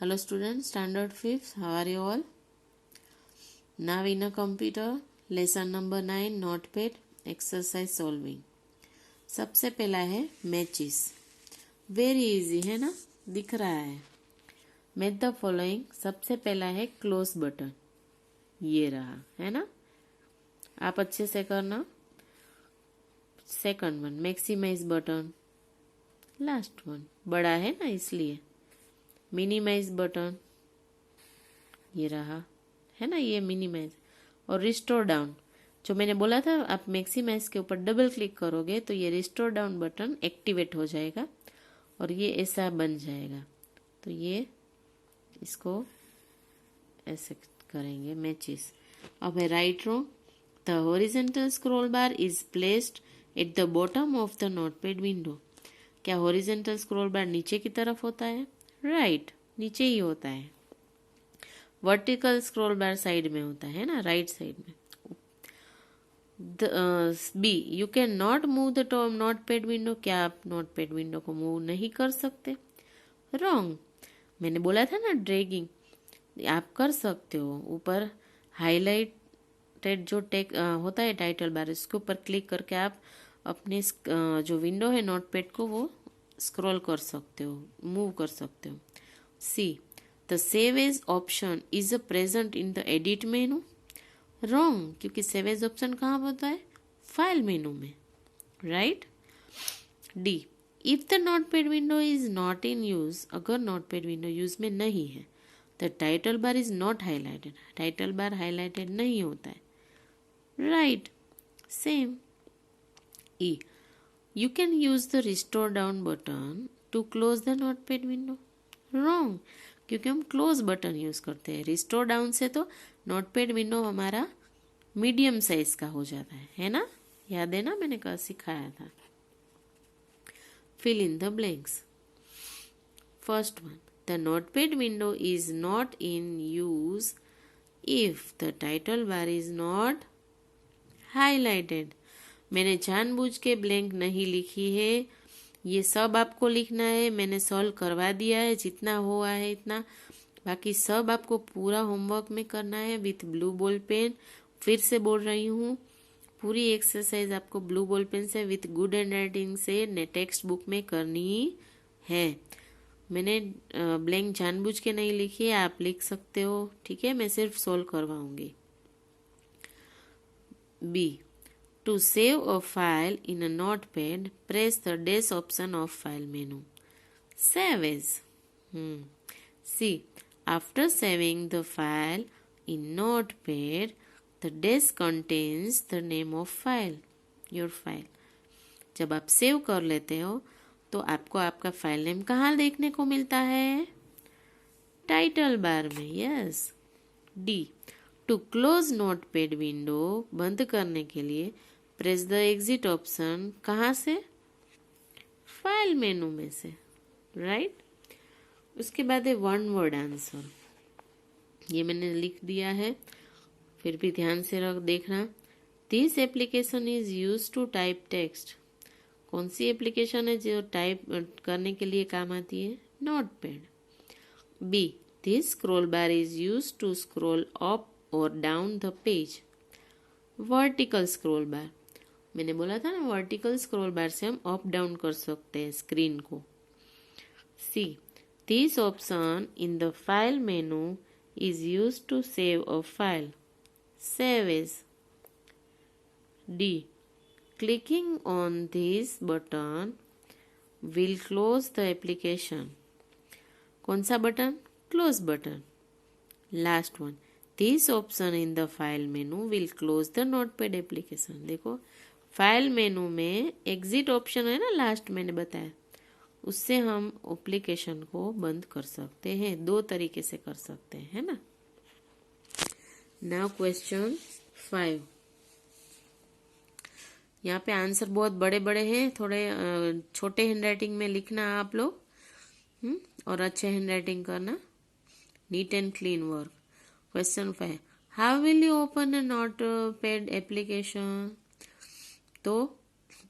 Hello students, standard 5th, how are you all? Now in a computer, lesson number 9, notepad, exercise solving. सबसे पहला है matches. Very easy है ना, दिख रहा है. Make the following. सबसे पहला है क्लोज बटन, ये रहा है ना, आप अच्छे से करना. Second one maximise button, last one बड़ा है ना इसलिए. मिनिमाइज बटन, ये रहा है ना, ये मिनिमाइज. और रिस्टोर डाउन, जो मैंने बोला था आप मैक्सिमाइज के ऊपर डबल क्लिक करोगे तो ये रिस्टोर डाउन बटन एक्टिवेट हो जाएगा और ये ऐसा बन जाएगा. तो ये इसको ऐसे करेंगे मैचेस. अब है right row. The horizontal scroll bar is placed at the bottom of the notepad window. क्या हॉरिजॉन्टल स्क्रॉल बार नीचे की तरफ होता है? राइट, नीचे ही होता है. वर्टिकल स्क्रॉल बार साइड में होता है ना, राइट साइड में. B, you can not move the notepad window. क्या आप नोटपैड विंडो को मूव नहीं कर सकते? रॉन्ग. मैंने बोला था ना ड्रैगिंग आप कर सकते हो. ऊपर हाईलाइटेड जो टेक होता है टाइटल बार, इसके ऊपर क्लिक करके आप अपने जो विंडो है नोटपैड को वो स्क्रॉल कर सकते हो, मूव कर सकते हो. See, the save as option is present in the edit menu. Wrong, क्योंकि सेव एज ऑप्शन कहाँ होता है? फाइल मेनू में, right. D, if the notepad window is not in use. अगर नोटपैड विंडो यूज में नहीं है, the title bar is not highlighted. Title bar highlighted नहीं होता है, right. Same. E, you can use the restore down button to close the notepad window. Wrong, क्योंकि हम close button use करते हैं. रिस्टोर डाउन से तो नोटपैड विंडो हमारा मीडियम साइज का हो जाता है ना. याद है ना, मैंने कल सिखाया था. Fill in the blanks. First one, the notepad window is not in use if the title bar is not highlighted. मैंने जानबूझ के ब्लैंक नहीं लिखी है, ये सब आपको लिखना है. मैंने सॉल्व करवा दिया है जितना हुआ है इतना, बाकी सब आपको पूरा होमवर्क में करना है विथ ब्लू बॉल पेन. फिर से बोल रही हूँ, पूरी एक्सरसाइज आपको ब्लू बॉल पेन से विथ गुड हैंड राइटिंग से टेक्स्ट बुक में करनी है. मैंने ब्लैंक जानबूझ के नहीं लिखी है, आप लिख सकते हो, ठीक है. मैं सिर्फ सॉल्व करवाऊंगी. B, to save a file in a notepad, press the dash option of file menu. Save as. See, after saving the file in notepad, the dash contains the name of file, your file. जब आप save कर लेते हो तो आपको आपका file name कहाँ देखने को मिलता है? टाइटल बार में. Yes. D, to close notepad window, बंद करने के लिए प्रेस द एग्जिट ऑप्शन. कहाँ से? फाइल मेनू में से, राइट. उसके बाद है वन वर्ड आंसर. ये मैंने लिख दिया है, फिर भी ध्यान से देखना. This application is use to type text. कौन सी एप्लीकेशन है जो टाइप करने के लिए काम आती है? Notepad. B, this scroll bar is use to scroll up और down the page. Vertical scroll bar, मैंने बोला था ना वर्टिकल स्क्रॉल बार से हम अप डाउन कर सकते हैं स्क्रीन को. C, this option in the file menu is use to save a file. Save as. D, clicking on this button will close the application. कौन सा button? Close button. Last one, this option in the file menu will close the notepad application. देखो file menu में exit option है ना, last मैंने बताया, उससे हम एप्लीकेशन को बंद कर सकते हैं. दो तरीके से कर सकते हैं, है ना. Now question 5. यहाँ पे आंसर बहुत बड़े बड़े हैं, थोड़े छोटे हैंड राइटिंग में लिखना आप लोग, और अच्छे हैंड राइटिंग करना. Neat and clean work. Question 5, how will you open A notepad application. तो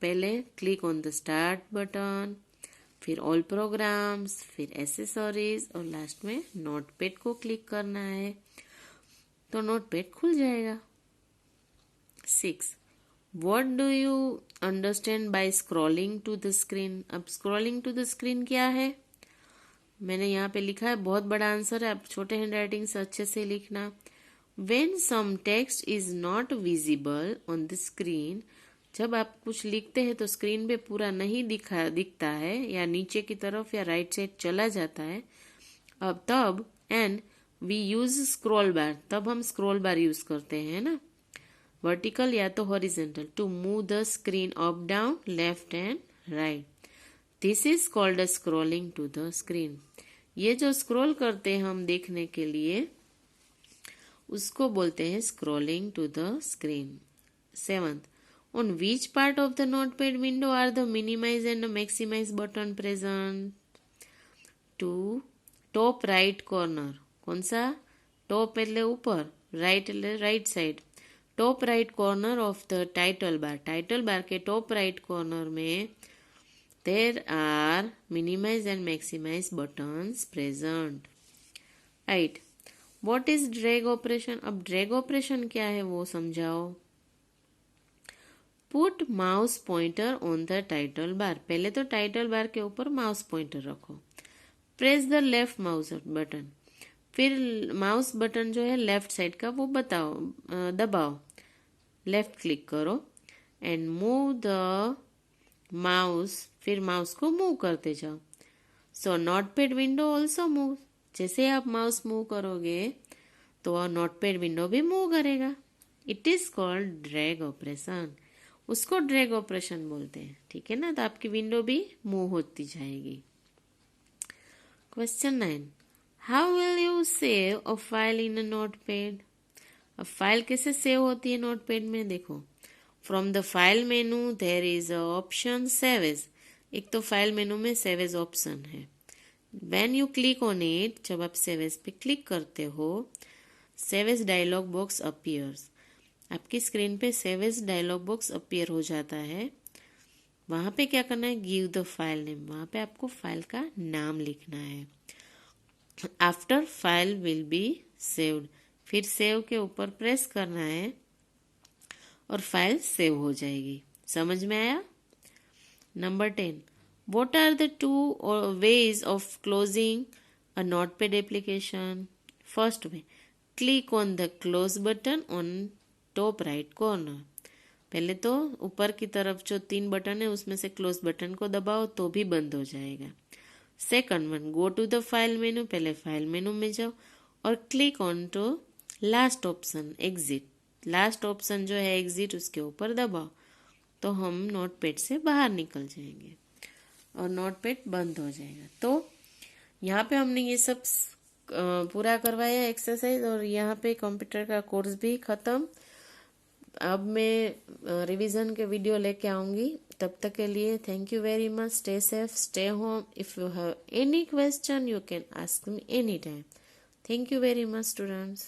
पहले click on the start button, फिर ऑल प्रोग्राम्स, फिर एसेसरीज और लास्ट में नोटपैड को क्लिक करना है तो नोटपैड खुल जाएगा। 6. What do you understand by scrolling to the screen? अब scrolling to the screen क्या है? मैंने यहाँ पे लिखा है, बहुत बड़ा आंसर है, आप छोटे हैंड राइटिंग से अच्छे से लिखना। When some text is not visible on the screen, जब आप कुछ लिखते हैं तो स्क्रीन पे पूरा नहीं दिखता है या नीचे की तरफ या राइट साइड चला जाता है, अब तब and we use scroll bar, तब हम स्क्रॉल बार यूज करते हैं ना, वर्टिकल या तो horizontal, to move the screen up down left and right. This is called a scrolling to the screen. ये जो स्क्रॉल करते हैं हम देखने के लिए, उसको बोलते हैं scrolling to the screen. 7th, on which part of the notepad window are the minimize and maximize button present? To top right corner, कौन सा? टॉप એટલે ઉપર, राइट એટલે right side. Top right corner of the title bar, title bar के top right corner में there are minimise and maximise buttons present. 8. What is drag operation? अब drag operation क्या है वो समझाओ। Put mouse pointer on the title bar, पहले तो title bar के ऊपर माउस पॉइंटर रखो। Press the left mouse button, फिर माउस बटन जो है लेफ्ट साइड का वो दबाओ, लेफ्ट क्लिक करो एंड मूव द माउस, फिर माउस को मूव करते जाओ। सो नोटपैड विंडो ऑल्सो मूव, जैसे आप माउस मूव करोगे तो नोटपैड विंडो भी मूव करेगा। It is called drag operation, उसको ड्रैग ऑपरेशन बोलते हैं, ठीक है ना। तो आपकी विंडो भी मूव होती जाएगी। Question 9, how will you save a file in a notepad? अब फाइल कैसे सेव होती है नोटपैड में? देखो, from the file menu there is a option save as. एक तो फाइल मेनू में सेव एज ऑप्शन है। When you click on it, जब आप सेव एज पे क्लिक करते हो, save as dialog box appears, आपकी स्क्रीन पे save as dialog box appear हो जाता है। वहां पे क्या करना है? गिव द फाइल नेम, वहां पे आपको फाइल का नाम लिखना है। After file will be saved, फिर सेव के ऊपर प्रेस करना है और फाइल सेव हो जाएगी। समझ में आया? Number 10, what are the two ways of closing a notepad application? First way, click on the close button on top right corner। पहले तो ऊपर की तरफ जो 3 बटन है उसमें से क्लोज बटन को दबाओ तो भी बंद हो जाएगा। Second one, go to the file menu, पहले फाइल मेनू में जाओ और click on to last option exit, last option जो है एग्जिट उसके ऊपर दबाओ तो हम नोटपैड से बाहर निकल जाएंगे और नोटपैड बंद हो जाएगा। तो यहाँ पे हमने ये सब पूरा करवाया एक्सरसाइज, और यहाँ पे कंप्यूटर का कोर्स भी खत्म। अब मैं रिवीजन के वीडियो लेके आऊंगी, तब तक के लिए thank you very much. Stay safe, stay home. If you have any question you can ask me any time. Thank you very much students.